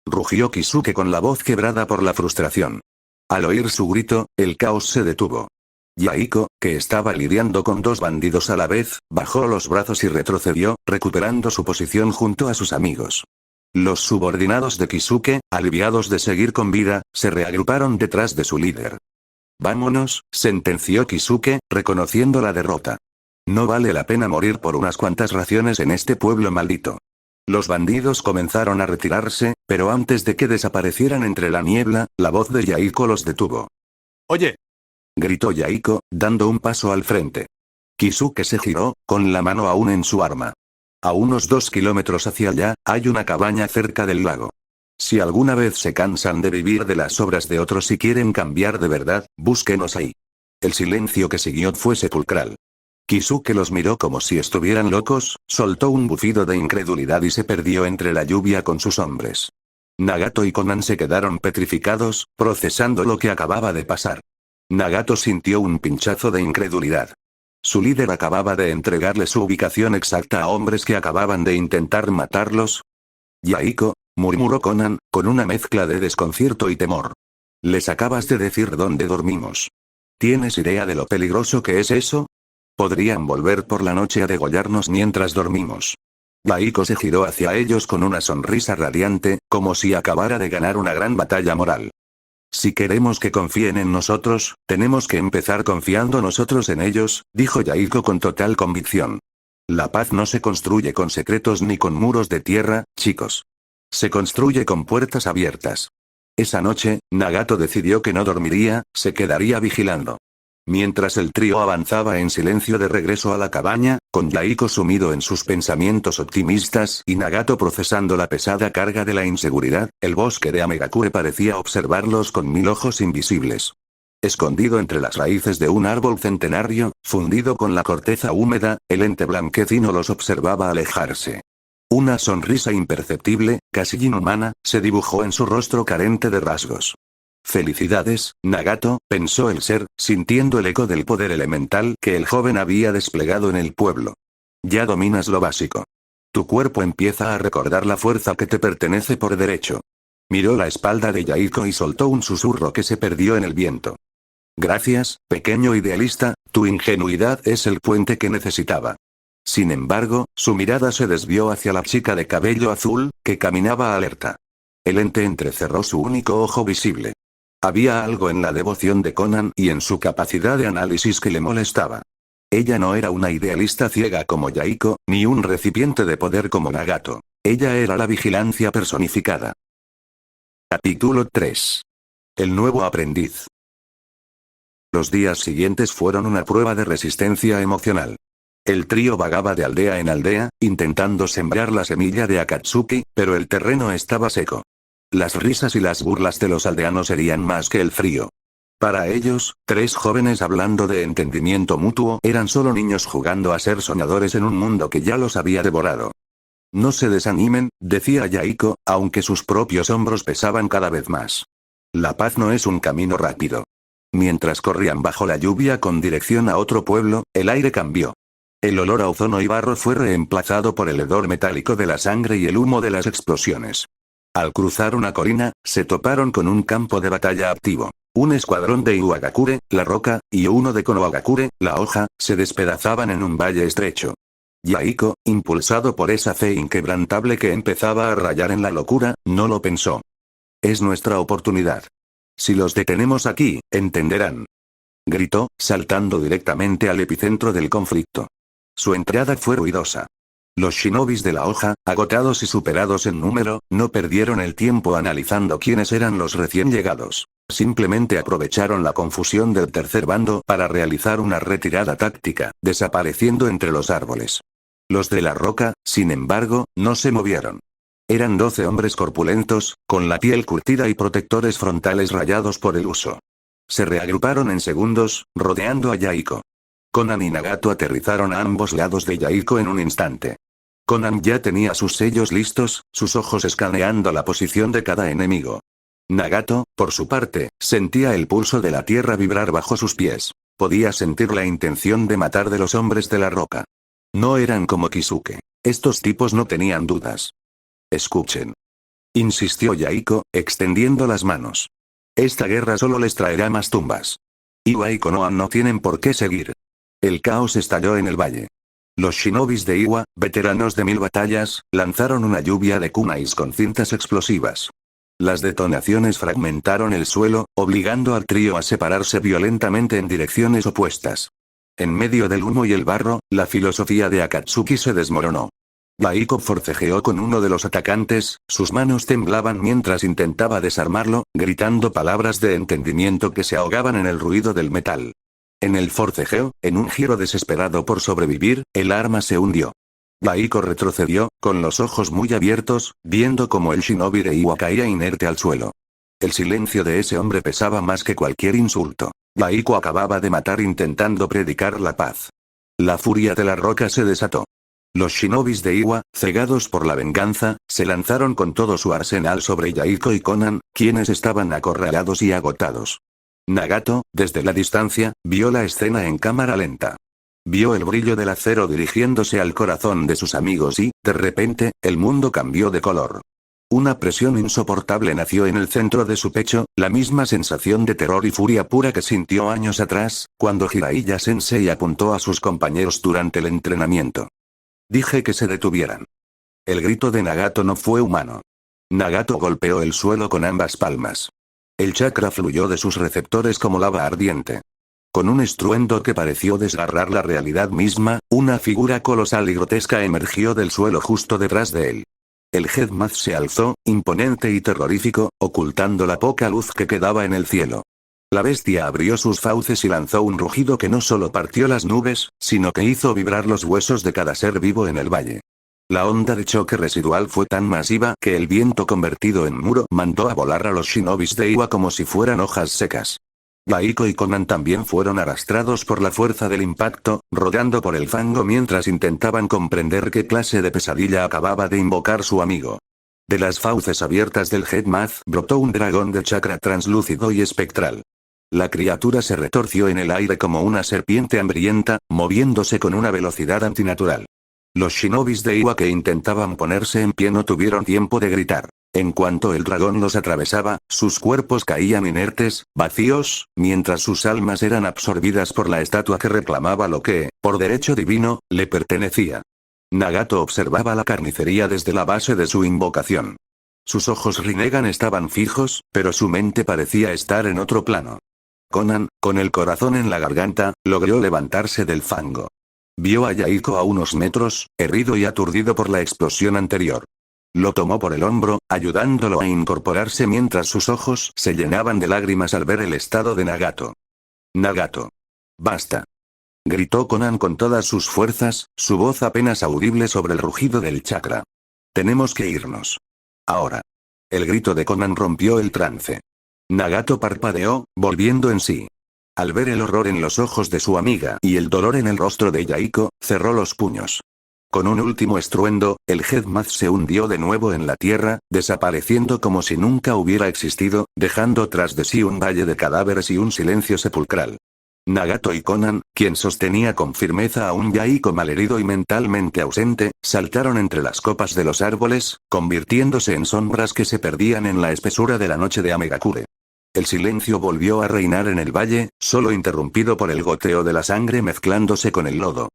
Rugió Kisuke con la voz quebrada por la frustración. Al oír su grito, el caos se detuvo. Yaiko, que estaba lidiando con 2 bandidos a la vez, bajó los brazos y retrocedió, recuperando su posición junto a sus amigos. Los subordinados de Kisuke, aliviados de seguir con vida, se reagruparon detrás de su líder. Vámonos, sentenció Kisuke, reconociendo la derrota. No vale la pena morir por unas cuantas raciones en este pueblo maldito. Los bandidos comenzaron a retirarse, pero antes de que desaparecieran entre la niebla, la voz de Yaiko los detuvo. Oye, gritó Yaiko, dando un paso al frente. Kisuke se giró, con la mano aún en su arma. A unos 2 kilómetros hacia allá, hay una cabaña cerca del lago. Si alguna vez se cansan de vivir de las obras de otros y quieren cambiar de verdad, búsquenos ahí. El silencio que siguió fue sepulcral. Kisuke los miró como si estuvieran locos, soltó un bufido de incredulidad y se perdió entre la lluvia con sus hombres. Nagato y Konan se quedaron petrificados, procesando lo que acababa de pasar. Nagato sintió un pinchazo de incredulidad. Su líder acababa de entregarle su ubicación exacta a hombres que acababan de intentar matarlos. Yaiko, murmuró Conan, con una mezcla de desconcierto y temor. Les acabas de decir dónde dormimos. ¿Tienes idea de lo peligroso que es eso? Podrían volver por la noche a degollarnos mientras dormimos. Yaiko se giró hacia ellos con una sonrisa radiante, como si acabara de ganar una gran batalla moral. Si queremos que confíen en nosotros, tenemos que empezar confiando nosotros en ellos, dijo Yaiko con total convicción. La paz no se construye con secretos ni con muros de tierra, chicos. Se construye con puertas abiertas. Esa noche, Nagato decidió que no dormiría, se quedaría vigilando. Mientras el trío avanzaba en silencio de regreso a la cabaña, con Yaiko sumido en sus pensamientos optimistas y Nagato procesando la pesada carga de la inseguridad, el bosque de Amegakure parecía observarlos con 1000 ojos invisibles. Escondido entre las raíces de un árbol centenario, fundido con la corteza húmeda, el ente blanquecino los observaba alejarse. Una sonrisa imperceptible, casi inhumana, se dibujó en su rostro carente de rasgos. Felicidades, Nagato, pensó el ser, sintiendo el eco del poder elemental que el joven había desplegado en el pueblo. Ya dominas lo básico. Tu cuerpo empieza a recordar la fuerza que te pertenece por derecho. Miró la espalda de Yaiko y soltó un susurro que se perdió en el viento. Gracias, pequeño idealista, tu ingenuidad es el puente que necesitaba. Sin embargo, su mirada se desvió hacia la chica de cabello azul, que caminaba alerta. El ente entrecerró su único ojo visible. Había algo en la devoción de Conan y en su capacidad de análisis que le molestaba. Ella no era una idealista ciega como Yaiko, ni un recipiente de poder como Nagato. Ella era la vigilancia personificada. Capítulo 3. El nuevo aprendiz. Los días siguientes fueron una prueba de resistencia emocional. El trío vagaba de aldea en aldea, intentando sembrar la semilla de Akatsuki, pero el terreno estaba seco. Las risas y las burlas de los aldeanos serían más que el frío. Para ellos, 3 jóvenes hablando de entendimiento mutuo eran solo niños jugando a ser soñadores en un mundo que ya los había devorado. No se desanimen, decía Yaiko, aunque sus propios hombros pesaban cada vez más. La paz no es un camino rápido. Mientras corrían bajo la lluvia con dirección a otro pueblo, el aire cambió. El olor a ozono y barro fue reemplazado por el hedor metálico de la sangre y el humo de las explosiones. Al cruzar una colina, se toparon con un campo de batalla activo. Un escuadrón de Iwagakure, la roca, y uno de Konohagakure, la hoja, se despedazaban en un valle estrecho. Yaiko, impulsado por esa fe inquebrantable que empezaba a rayar en la locura, no lo pensó. Es nuestra oportunidad. Si los detenemos aquí, entenderán. Gritó, saltando directamente al epicentro del conflicto. Su entrada fue ruidosa. Los shinobis de la hoja, agotados y superados en número, no perdieron el tiempo analizando quiénes eran los recién llegados. Simplemente aprovecharon la confusión del tercer bando para realizar una retirada táctica, desapareciendo entre los árboles. Los de la roca, sin embargo, no se movieron. Eran 12 hombres corpulentos, con la piel curtida y protectores frontales rayados por el uso. Se reagruparon en segundos, rodeando a Yaiko. Conan y Nagato aterrizaron a ambos lados de Yaiko en un instante. Conan ya tenía sus sellos listos, sus ojos escaneando la posición de cada enemigo. Nagato, por su parte, sentía el pulso de la tierra vibrar bajo sus pies. Podía sentir la intención de matar de los hombres de la roca. No eran como Kisuke. Estos tipos no tenían dudas. Escuchen. Insistió Yaiko, extendiendo las manos. Esta guerra solo les traerá más tumbas. Iwa y Konoha no tienen por qué seguir. El caos estalló en el valle. Los shinobis de Iwa, veteranos de 1000 batallas, lanzaron una lluvia de kunais con cintas explosivas. Las detonaciones fragmentaron el suelo, obligando al trío a separarse violentamente en direcciones opuestas. En medio del humo y el barro, la filosofía de Akatsuki se desmoronó. Yaiko forcejeó con uno de los atacantes, sus manos temblaban mientras intentaba desarmarlo, gritando palabras de entendimiento que se ahogaban en el ruido del metal. En el forcejeo, en un giro desesperado por sobrevivir, el arma se hundió. Yaiko retrocedió, con los ojos muy abiertos, viendo como el shinobi de Iwa caía inerte al suelo. El silencio de ese hombre pesaba más que cualquier insulto. Yaiko acababa de matar intentando predicar la paz. La furia de la roca se desató. Los shinobis de Iwa, cegados por la venganza, se lanzaron con todo su arsenal sobre Yaiko y Conan, quienes estaban acorralados y agotados. Nagato, desde la distancia, vio la escena en cámara lenta. Vio el brillo del acero dirigiéndose al corazón de sus amigos y, de repente, el mundo cambió de color. Una presión insoportable nació en el centro de su pecho, la misma sensación de terror y furia pura que sintió años atrás, cuando Jiraiya Sensei apuntó a sus compañeros durante el entrenamiento. Dije que se detuvieran. El grito de Nagato no fue humano. Nagato golpeó el suelo con ambas palmas. El chakra fluyó de sus receptores como lava ardiente. Con un estruendo que pareció desgarrar la realidad misma, una figura colosal y grotesca emergió del suelo justo detrás de él. El Headmath se alzó, imponente y terrorífico, ocultando la poca luz que quedaba en el cielo. La bestia abrió sus fauces y lanzó un rugido que no solo partió las nubes, sino que hizo vibrar los huesos de cada ser vivo en el valle. La onda de choque residual fue tan masiva que el viento convertido en muro mandó a volar a los shinobis de Iwa como si fueran hojas secas. Yaiko y Conan también fueron arrastrados por la fuerza del impacto, rodando por el fango mientras intentaban comprender qué clase de pesadilla acababa de invocar su amigo. De las fauces abiertas del Headmath brotó un dragón de chakra translúcido y espectral. La criatura se retorció en el aire como una serpiente hambrienta, moviéndose con una velocidad antinatural. Los shinobis de Iwa que intentaban ponerse en pie no tuvieron tiempo de gritar. En cuanto el dragón los atravesaba, sus cuerpos caían inertes, vacíos, mientras sus almas eran absorbidas por la estatua que reclamaba lo que, por derecho divino, le pertenecía. Nagato observaba la carnicería desde la base de su invocación. Sus ojos Rinnegan estaban fijos, pero su mente parecía estar en otro plano. Conan, con el corazón en la garganta, logró levantarse del fango. Vio a Yaiko a unos metros, herido y aturdido por la explosión anterior. Lo tomó por el hombro, ayudándolo a incorporarse mientras sus ojos se llenaban de lágrimas al ver el estado de Nagato. Nagato. Basta. Gritó Conan con todas sus fuerzas, su voz apenas audible sobre el rugido del chakra. Tenemos que irnos. Ahora. El grito de Conan rompió el trance. Nagato parpadeó, volviendo en sí. Al ver el horror en los ojos de su amiga y el dolor en el rostro de Yaiko, cerró los puños. Con un último estruendo, el Headmath se hundió de nuevo en la tierra, desapareciendo como si nunca hubiera existido, dejando tras de sí un valle de cadáveres y un silencio sepulcral. Nagato y Conan, quien sostenía con firmeza a un Yaiko malherido y mentalmente ausente, saltaron entre las copas de los árboles, convirtiéndose en sombras que se perdían en la espesura de la noche de Amegakure. El silencio volvió a reinar en el valle, solo interrumpido por el goteo de la sangre mezclándose con el lodo.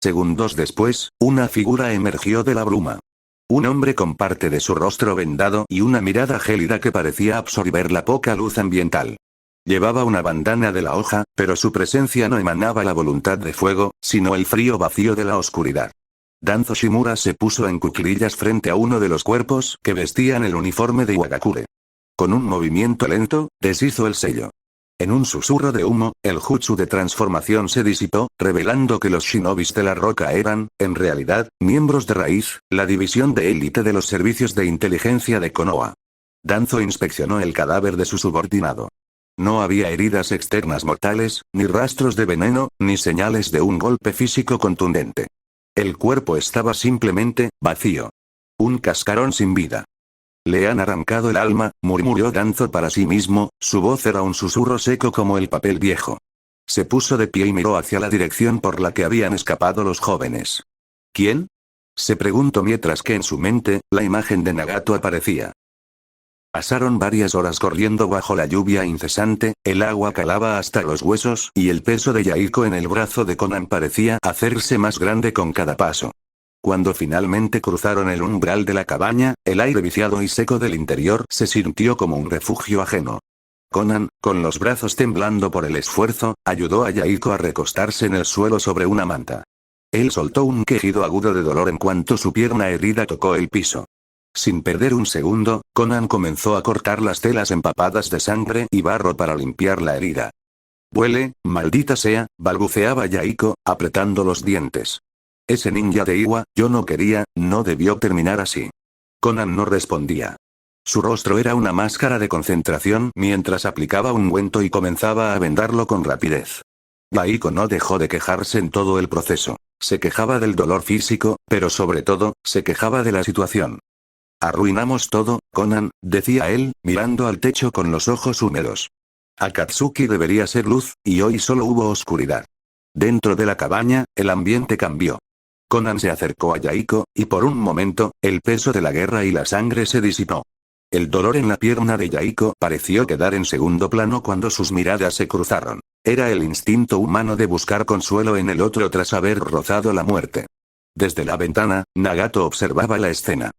Segundos después, una figura emergió de la bruma. Un hombre con parte de su rostro vendado y una mirada gélida que parecía absorber la poca luz ambiental. Llevaba una bandana de la hoja, pero su presencia no emanaba la voluntad de fuego, sino el frío vacío de la oscuridad. Danzo Shimura se puso en cuclillas frente a uno de los cuerpos que vestían el uniforme de Iwagakure. Con un movimiento lento, deshizo el sello. En un susurro de humo, el jutsu de transformación se disipó, revelando que los shinobis de la roca eran, en realidad, miembros de Raíz, la división de élite de los servicios de inteligencia de Konoha. Danzo inspeccionó el cadáver de su subordinado. No había heridas externas mortales, ni rastros de veneno, ni señales de un golpe físico contundente. El cuerpo estaba simplemente, vacío. Un cascarón sin vida. Le han arrancado el alma, murmuró Danzo para sí mismo, su voz era un susurro seco como el papel viejo. Se puso de pie y miró hacia la dirección por la que habían escapado los jóvenes. ¿Quién? Se preguntó mientras que en su mente, la imagen de Nagato aparecía. Pasaron varias horas corriendo bajo la lluvia incesante, el agua calaba hasta los huesos y el peso de Yaiko en el brazo de Conan parecía hacerse más grande con cada paso. Cuando finalmente cruzaron el umbral de la cabaña, el aire viciado y seco del interior se sintió como un refugio ajeno. Conan, con los brazos temblando por el esfuerzo, ayudó a Yaiko a recostarse en el suelo sobre una manta. Él soltó un quejido agudo de dolor en cuanto su pierna herida tocó el piso. Sin perder un segundo, Conan comenzó a cortar las telas empapadas de sangre y barro para limpiar la herida. «Huele, maldita sea», balbuceaba Yaiko, apretando los dientes. Ese ninja de Iwa, yo no quería, no debió terminar así. Conan no respondía. Su rostro era una máscara de concentración mientras aplicaba ungüento y comenzaba a vendarlo con rapidez. Yaiko no dejó de quejarse en todo el proceso. Se quejaba del dolor físico, pero sobre todo, se quejaba de la situación. Arruinamos todo, Conan, decía él, mirando al techo con los ojos húmedos. Akatsuki debería ser luz, y hoy solo hubo oscuridad. Dentro de la cabaña, el ambiente cambió. Conan se acercó a Yaiko, y por un momento, el peso de la guerra y la sangre se disipó. El dolor en la pierna de Yaiko pareció quedar en segundo plano cuando sus miradas se cruzaron. Era el instinto humano de buscar consuelo en el otro tras haber rozado la muerte. Desde la ventana, Nagato observaba la escena.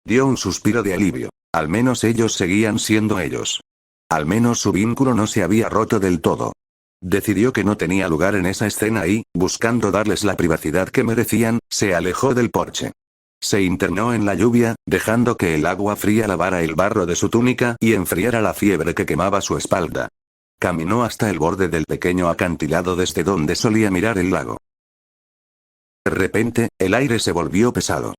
Dio un suspiro de alivio. Al menos ellos seguían siendo ellos. Al menos su vínculo no se había roto del todo. Decidió que no tenía lugar en esa escena y, buscando darles la privacidad que merecían, se alejó del porche. Se internó en la lluvia, dejando que el agua fría lavara el barro de su túnica y enfriara la fiebre que quemaba su espalda. Caminó hasta el borde del pequeño acantilado desde donde solía mirar el lago. De repente, el aire se volvió pesado.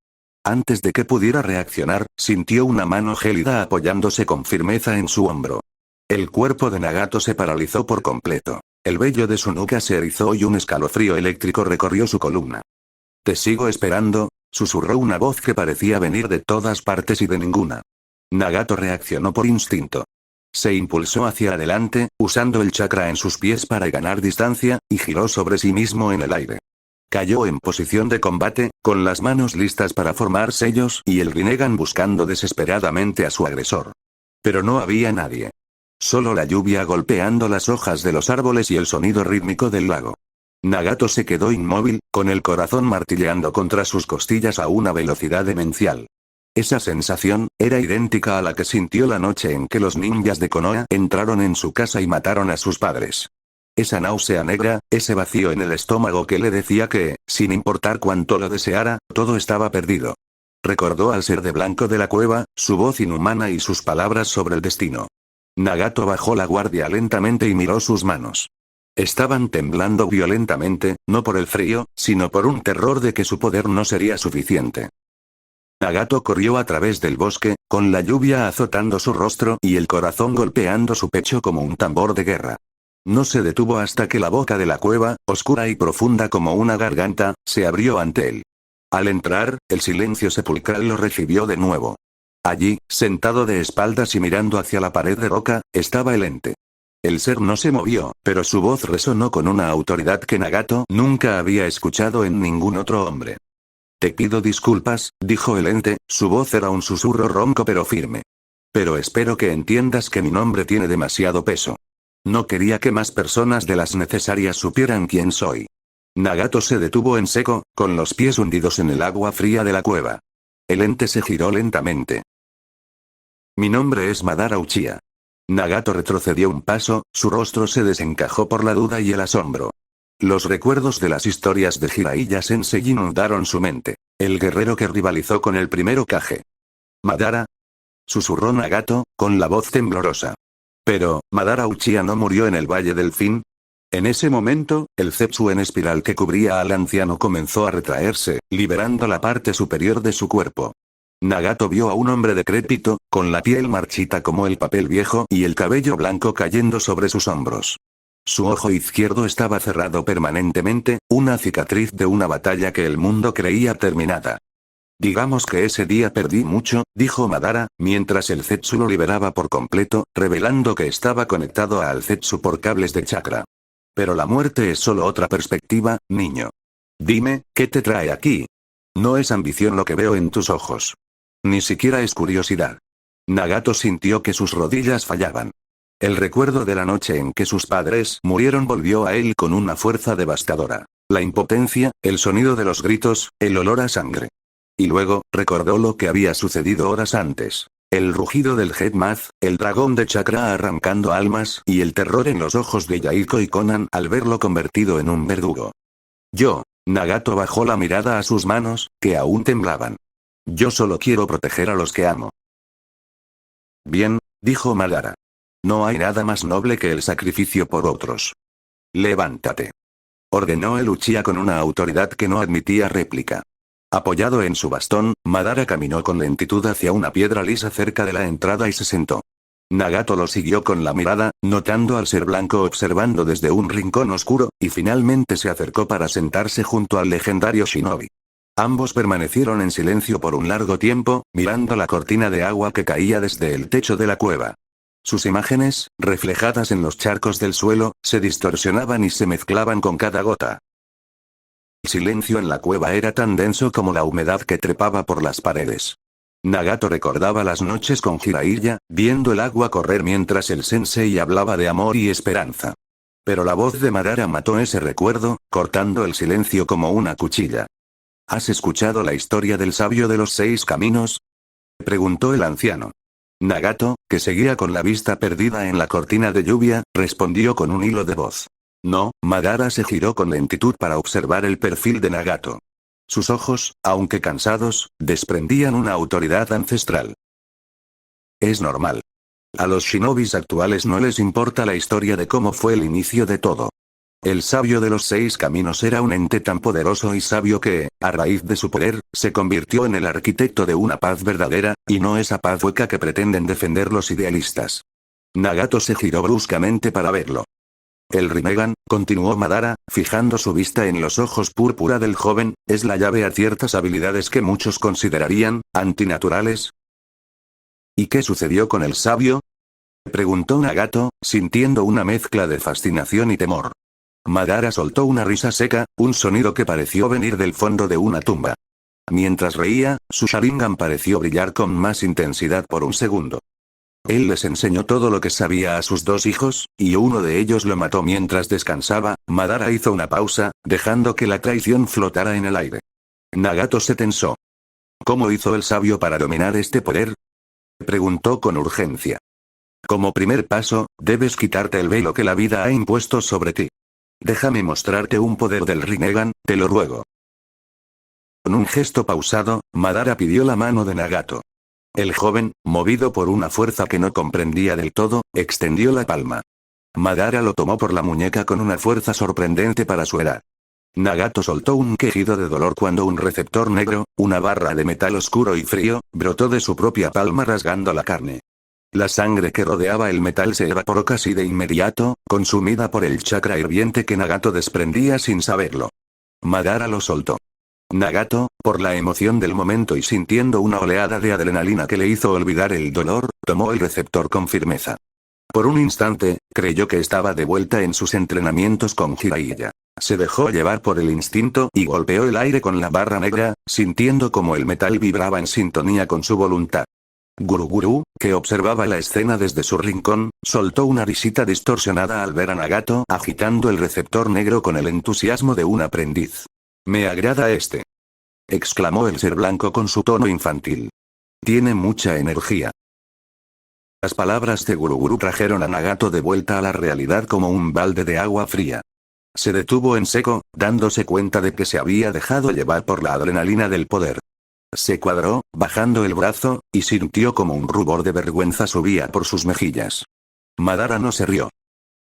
Antes de que pudiera reaccionar, sintió una mano gélida apoyándose con firmeza en su hombro. El cuerpo de Nagato se paralizó por completo. El vello de su nuca se erizó y un escalofrío eléctrico recorrió su columna. «Te sigo esperando», susurró una voz que parecía venir de todas partes y de ninguna. Nagato reaccionó por instinto. Se impulsó hacia adelante, usando el chakra en sus pies para ganar distancia, y giró sobre sí mismo en el aire. Cayó en posición de combate, con las manos listas para formar sellos y el Rinnegan buscando desesperadamente a su agresor. Pero no había nadie. Solo la lluvia golpeando las hojas de los árboles y el sonido rítmico del lago. Nagato se quedó inmóvil, con el corazón martilleando contra sus costillas a una velocidad demencial. Esa sensación era idéntica a la que sintió la noche en que los ninjas de Konoha entraron en su casa y mataron a sus padres. Esa náusea negra, ese vacío en el estómago que le decía que, sin importar cuánto lo deseara, todo estaba perdido. Recordó al ser de blanco de la cueva, su voz inhumana y sus palabras sobre el destino. Nagato bajó la guardia lentamente y miró sus manos. Estaban temblando violentamente, no por el frío, sino por un terror de que su poder no sería suficiente. Nagato corrió a través del bosque, con la lluvia azotando su rostro y el corazón golpeando su pecho como un tambor de guerra. No se detuvo hasta que la boca de la cueva, oscura y profunda como una garganta, se abrió ante él. Al entrar, el silencio sepulcral lo recibió de nuevo. Allí, sentado de espaldas y mirando hacia la pared de roca, estaba el ente. El ser no se movió, pero su voz resonó con una autoridad que Nagato nunca había escuchado en ningún otro hombre. «Te pido disculpas», dijo el ente, su voz era un susurro ronco pero firme. «Pero espero que entiendas que mi nombre tiene demasiado peso. No quería que más personas de las necesarias supieran quién soy». Nagato se detuvo en seco, con los pies hundidos en el agua fría de la cueva. El ente se giró lentamente. «Mi nombre es Madara Uchiha». Nagato retrocedió un paso, su rostro se desencajó por la duda y el asombro. Los recuerdos de las historias de Jiraiya Sensei inundaron su mente. El guerrero que rivalizó con el primer Hokage. «¿Madara?», susurró Nagato, con la voz temblorosa. «Pero, ¿Madara Uchiha no murió en el Valle del Fin?». En ese momento, el zetsu en espiral que cubría al anciano comenzó a retraerse, liberando la parte superior de su cuerpo. Nagato vio a un hombre decrépito, con la piel marchita como el papel viejo y el cabello blanco cayendo sobre sus hombros. Su ojo izquierdo estaba cerrado permanentemente, una cicatriz de una batalla que el mundo creía terminada. «Digamos que ese día perdí mucho», dijo Madara, mientras el zetsu lo liberaba por completo, revelando que estaba conectado al zetsu por cables de chakra. «Pero la muerte es solo otra perspectiva, niño. Dime, ¿qué te trae aquí? No es ambición lo que veo en tus ojos. Ni siquiera es curiosidad». Nagato sintió que sus rodillas fallaban. El recuerdo de la noche en que sus padres murieron volvió a él con una fuerza devastadora. La impotencia, el sonido de los gritos, el olor a sangre. Y luego, recordó lo que había sucedido horas antes. El rugido del Headmath, el dragón de chakra arrancando almas y el terror en los ojos de Yaiko y Conan al verlo convertido en un verdugo. Nagato bajó la mirada a sus manos, que aún temblaban. «Yo solo quiero proteger a los que amo». «Bien», dijo Madara. «No hay nada más noble que el sacrificio por otros. Levántate», ordenó el Uchiha con una autoridad que no admitía réplica. Apoyado en su bastón, Madara caminó con lentitud hacia una piedra lisa cerca de la entrada y se sentó. Nagato lo siguió con la mirada, notando al ser blanco observando desde un rincón oscuro, y finalmente se acercó para sentarse junto al legendario shinobi. Ambos permanecieron en silencio por un largo tiempo, mirando la cortina de agua que caía desde el techo de la cueva. Sus imágenes, reflejadas en los charcos del suelo, se distorsionaban y se mezclaban con cada gota. El silencio en la cueva era tan denso como la humedad que trepaba por las paredes. Nagato recordaba las noches con Jiraiya, viendo el agua correr mientras el sensei hablaba de amor y esperanza. Pero la voz de Madara mató ese recuerdo, cortando el silencio como una cuchilla. ¿Has escuchado la historia del sabio de los 6 caminos? Preguntó el anciano. Nagato, que seguía con la vista perdida en la cortina de lluvia, respondió con un hilo de voz. No, Madara se giró con lentitud para observar el perfil de Nagato. Sus ojos, aunque cansados, desprendían una autoridad ancestral. Es normal. A los shinobis actuales no les importa la historia de cómo fue el inicio de todo. El sabio de los 6 caminos era un ente tan poderoso y sabio que, a raíz de su poder, se convirtió en el arquitecto de una paz verdadera, y no esa paz hueca que pretenden defender los idealistas. Nagato se giró bruscamente para verlo. El Rinnegan, continuó Madara, fijando su vista en los ojos púrpura del joven, es la llave a ciertas habilidades que muchos considerarían antinaturales. ¿Y qué sucedió con el sabio? Preguntó Nagato, sintiendo una mezcla de fascinación y temor. Madara soltó una risa seca, un sonido que pareció venir del fondo de una tumba. Mientras reía, su Sharingan pareció brillar con más intensidad por un segundo. Él les enseñó todo lo que sabía a sus 2 hijos, y uno de ellos lo mató mientras descansaba. Madara hizo una pausa, dejando que la traición flotara en el aire. Nagato se tensó. ¿Cómo hizo el sabio para dominar este poder? Preguntó con urgencia. Como primer paso, debes quitarte el velo que la vida ha impuesto sobre ti. Déjame mostrarte un poder del Rinnegan, te lo ruego. Con un gesto pausado, Madara pidió la mano de Nagato. El joven, movido por una fuerza que no comprendía del todo, extendió la palma. Madara lo tomó por la muñeca con una fuerza sorprendente para su edad. Nagato soltó un quejido de dolor cuando un receptor negro, una barra de metal oscuro y frío, brotó de su propia palma rasgando la carne. La sangre que rodeaba el metal se evaporó casi de inmediato, consumida por el chakra hirviente que Nagato desprendía sin saberlo. Madara lo soltó. Nagato, por la emoción del momento y sintiendo una oleada de adrenalina que le hizo olvidar el dolor, tomó el receptor con firmeza. Por un instante, creyó que estaba de vuelta en sus entrenamientos con Jiraiya. Se dejó llevar por el instinto y golpeó el aire con la barra negra, sintiendo como el metal vibraba en sintonía con su voluntad. Guruguru, que observaba la escena desde su rincón, soltó una risita distorsionada al ver a Nagato agitando el receptor negro con el entusiasmo de un aprendiz. Me agrada este. Exclamó el ser blanco con su tono infantil. Tiene mucha energía. Las palabras de Guruguru trajeron a Nagato de vuelta a la realidad como un balde de agua fría. Se detuvo en seco, dándose cuenta de que se había dejado llevar por la adrenalina del poder. Se cuadró, bajando el brazo, y sintió como un rubor de vergüenza subía por sus mejillas. Madara no se rió.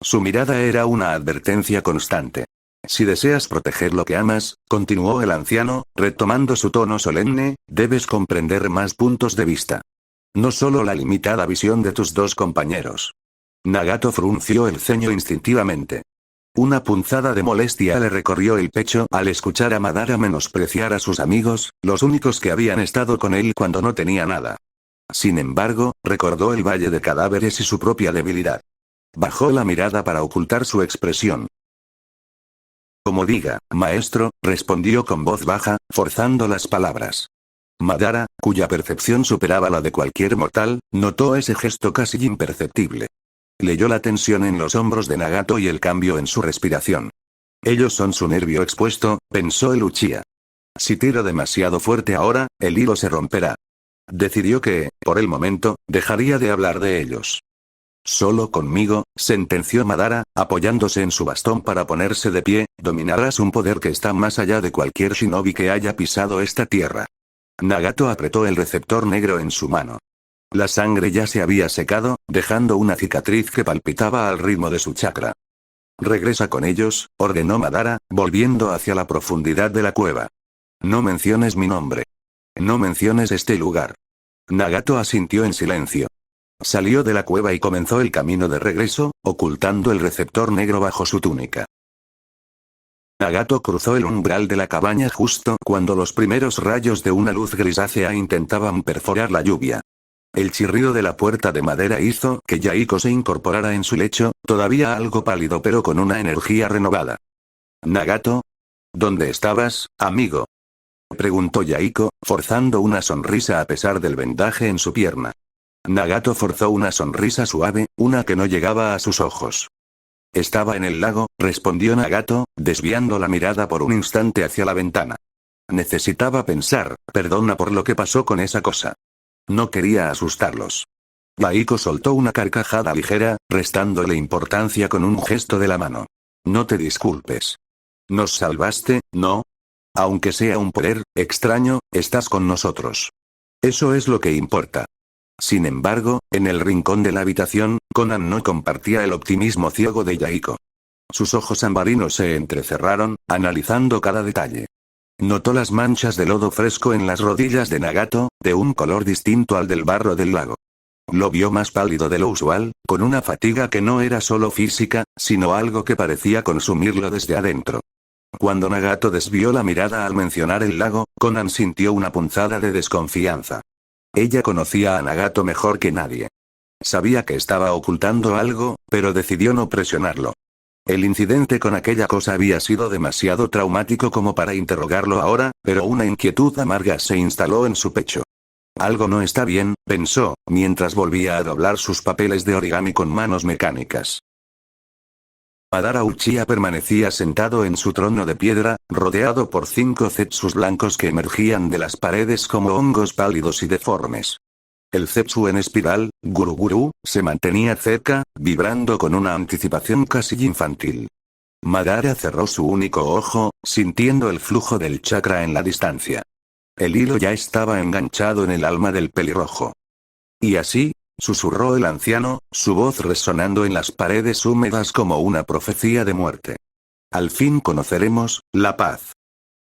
Su mirada era una advertencia constante. Si deseas proteger lo que amas, continuó el anciano, retomando su tono solemne, debes comprender más puntos de vista. No solo la limitada visión de tus 2 compañeros. Nagato frunció el ceño instintivamente. Una punzada de molestia le recorrió el pecho al escuchar a Madara menospreciar a sus amigos, los únicos que habían estado con él cuando no tenía nada. Sin embargo, recordó el valle de cadáveres y su propia debilidad. Bajó la mirada para ocultar su expresión. Como diga, maestro, respondió con voz baja, forzando las palabras. Madara, cuya percepción superaba la de cualquier mortal, notó ese gesto casi imperceptible. Leyó la tensión en los hombros de Nagato y el cambio en su respiración. Ellos son su nervio expuesto, pensó el Uchiha. Si tiro demasiado fuerte ahora, el hilo se romperá. Decidió que, por el momento, dejaría de hablar de ellos. Solo conmigo, sentenció Madara, apoyándose en su bastón para ponerse de pie, dominarás un poder que está más allá de cualquier shinobi que haya pisado esta tierra. Nagato apretó el receptor negro en su mano. La sangre ya se había secado, dejando una cicatriz que palpitaba al ritmo de su chakra. Regresa con ellos, ordenó Madara, volviendo hacia la profundidad de la cueva. No menciones mi nombre. No menciones este lugar. Nagato asintió en silencio. Salió de la cueva y comenzó el camino de regreso, ocultando el receptor negro bajo su túnica. Nagato cruzó el umbral de la cabaña justo cuando los primeros rayos de una luz grisácea intentaban perforar la lluvia. El chirrido de la puerta de madera hizo que Yaiko se incorporara en su lecho, todavía algo pálido pero con una energía renovada. Nagato. ¿Dónde estabas, amigo? Preguntó Yaiko, forzando una sonrisa a pesar del vendaje en su pierna. Nagato forzó una sonrisa suave, una que no llegaba a sus ojos. Estaba en el lago, respondió Nagato, desviando la mirada por un instante hacia la ventana. Necesitaba pensar, perdona por lo que pasó con esa cosa. No quería asustarlos. Yaiko soltó una carcajada ligera, restándole importancia con un gesto de la mano. No te disculpes. Nos salvaste, ¿no? Aunque sea un poder extraño, estás con nosotros. Eso es lo que importa. Sin embargo, en el rincón de la habitación, Conan no compartía el optimismo ciego de Yaiko. Sus ojos ambarinos se entrecerraron, analizando cada detalle. Notó las manchas de lodo fresco en las rodillas de Nagato, de un color distinto al del barro del lago. Lo vio más pálido de lo usual, con una fatiga que no era solo física, sino algo que parecía consumirlo desde adentro. Cuando Nagato desvió la mirada al mencionar el lago, Conan sintió una punzada de desconfianza. Ella conocía a Nagato mejor que nadie. Sabía que estaba ocultando algo, pero decidió no presionarlo. El incidente con aquella cosa había sido demasiado traumático como para interrogarlo ahora, pero una inquietud amarga se instaló en su pecho. Algo no está bien, pensó, mientras volvía a doblar sus papeles de origami con manos mecánicas. Madara Uchiha permanecía sentado en su trono de piedra, rodeado por 5 zetsus blancos que emergían de las paredes como hongos pálidos y deformes. El zetsu en espiral, Guruguru, se mantenía cerca, vibrando con una anticipación casi infantil. Madara cerró su único ojo, sintiendo el flujo del chakra en la distancia. El hilo ya estaba enganchado en el alma del pelirrojo. Y así, susurró el anciano, su voz resonando en las paredes húmedas como una profecía de muerte. Al fin conoceremos la paz.